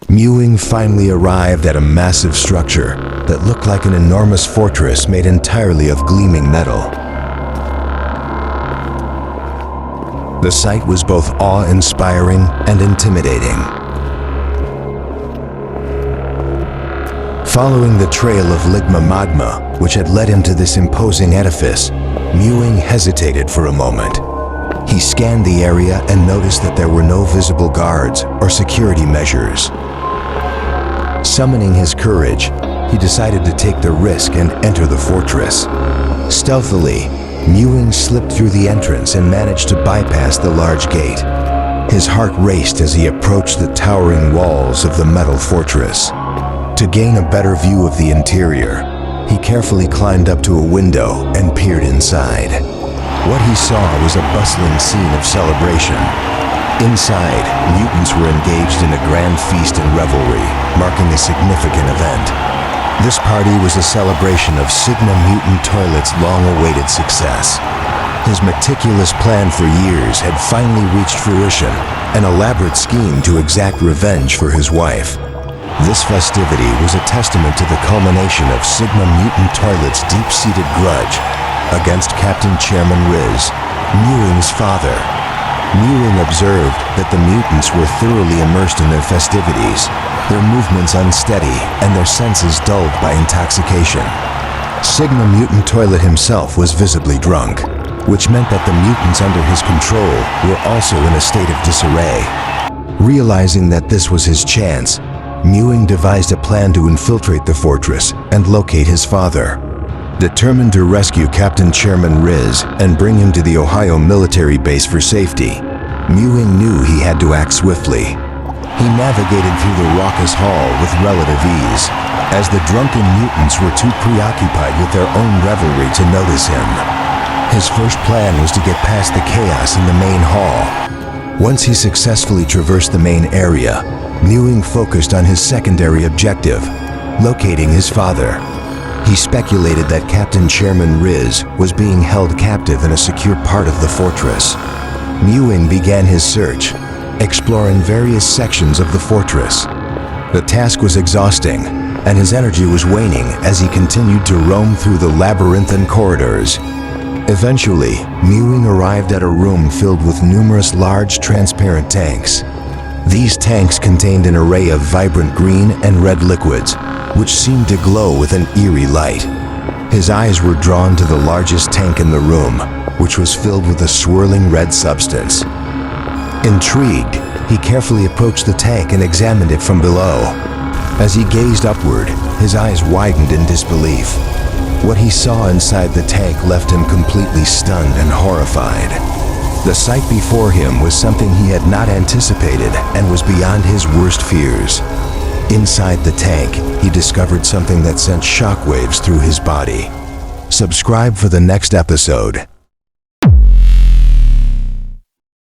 Mewing finally arrived at a massive structure that looked like an enormous fortress made entirely of gleaming metal. The sight was both awe-inspiring and intimidating. Following the trail of ligma magma, which had led him to this imposing edifice, Mewing hesitated for a moment. He scanned the area and noticed that there were no visible guards or security measures. Summoning his courage, he decided to take the risk and enter the fortress. Stealthily, Mewing slipped through the entrance and managed to bypass the large gate. His heart raced as he approached the towering walls of the metal fortress. To gain a better view of the interior, he carefully climbed up to a window and peered inside. What he saw was a bustling scene of celebration. Inside, mutants were engaged in a grand feast and revelry, marking a significant event. This party was a celebration of Sigma Mutant Toilet's long-awaited success. His meticulous plan for years had finally reached fruition, an elaborate scheme to exact revenge for his wife. This festivity was a testament to the culmination of Sigma Mutant Toilet's deep-seated grudge against Captain Chairman Rizz, Mewing's father. Mewing observed that the mutants were thoroughly immersed in their festivities, their movements unsteady and their senses dulled by intoxication. Sigma Mutant Toilet himself was visibly drunk, which meant that the mutants under his control were also in a state of disarray. Realizing that this was his chance, Mewing devised a plan to infiltrate the fortress and locate his father. Determined to rescue Captain Chairman Rizz and bring him to the Ohio military base for safety, Mewing knew he had to act swiftly. He navigated through the raucous hall with relative ease, as the drunken mutants were too preoccupied with their own revelry to notice him. His first plan was to get past the chaos in the main hall. Once he successfully traversed the main area, Mewing focused on his secondary objective, locating his father. He speculated that Captain Chairman Rizz was being held captive in a secure part of the fortress. Mewing began his search, exploring various sections of the fortress. The task was exhausting, and his energy was waning as he continued to roam through the labyrinthine corridors. Eventually, Mewing arrived at a room filled with numerous large transparent tanks. These tanks contained an array of vibrant green and red liquids, which seemed to glow with an eerie light. His eyes were drawn to the largest tank in the room, which was filled with a swirling red substance. Intrigued, he carefully approached the tank and examined it from below. As he gazed upward, his eyes widened in disbelief. What he saw inside the tank left him completely stunned and horrified. The sight before him was something he had not anticipated and was beyond his worst fears. Inside the tank, he discovered something that sent shockwaves through his body. Subscribe for the next episode.